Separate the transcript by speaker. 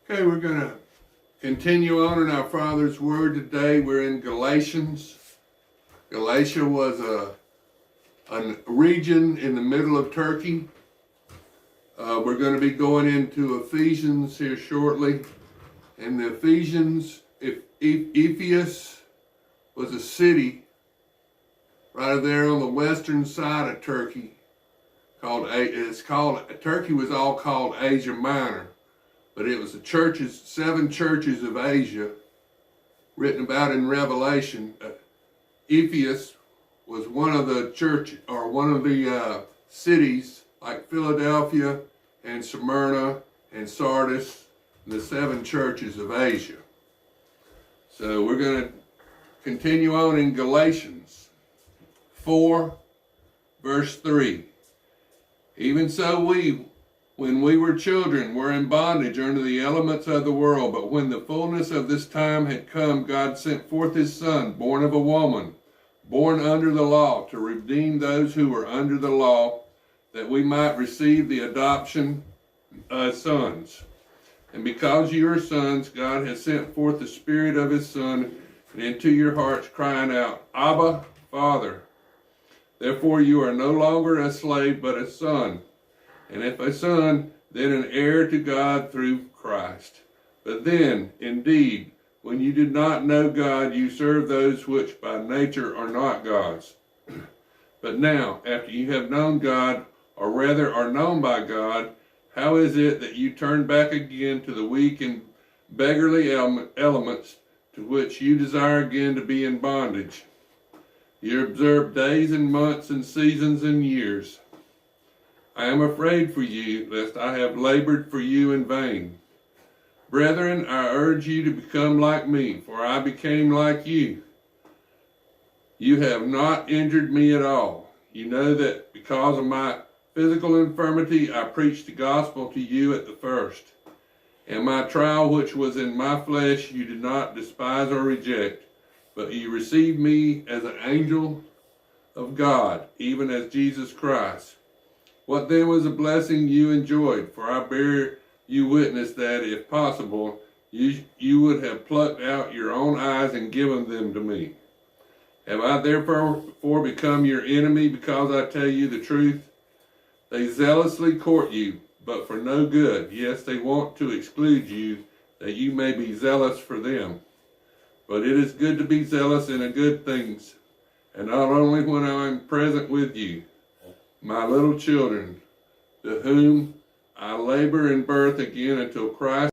Speaker 1: Okay, we're going to continue on in our Father's Word today. We're in Galatians. Galatia was a region in the middle of Turkey. We're going to be going into Ephesians here shortly. And the Ephesians, Ephesus was a city right there on the western side of Turkey. Turkey was all called Asia Minor. But it was the 7 churches of Asia, written about in Revelation. Ephesus was one of the cities like Philadelphia and Smyrna and Sardis, the 7 churches of Asia. So we're going to continue on in Galatians 4, verse 3. Even so when we were children, were in bondage under the elements of the world. But when the fullness of this time had come, God sent forth his Son, born of a woman, born under the law, to redeem those who were under the law, that we might receive the adoption as sons. And because you are sons, God has sent forth the Spirit of his Son into your hearts, crying out, Abba, Father. Therefore you are no longer a slave, but a son. And if a son, then an heir to God through Christ. But then, indeed, when you did not know God, you served those which by nature are not God's. But now, after you have known God, or rather are known by God, how is it that you turn back again to the weak and beggarly elements to which you desire again to be in bondage? You observe days and months and seasons and years. I am afraid for you, lest I have labored for you in vain. Brethren, I urge you to become like me, for I became like you. You have not injured me at all. You know that because of my physical infirmity, I preached the gospel to you at the first. And my trial, which was in my flesh, you did not despise or reject, but you received me as an angel of God, even as Jesus Christ. What then was a blessing you enjoyed? For I bear you witness that, if possible, you would have plucked out your own eyes and given them to me. Have I therefore become your enemy because I tell you the truth? They zealously court you, but for no good. Yes, they want to exclude you, that you may be zealous for them. But it is good to be zealous in good things, and not only when I am present with you. My little children, to whom I labor in birth again until Christ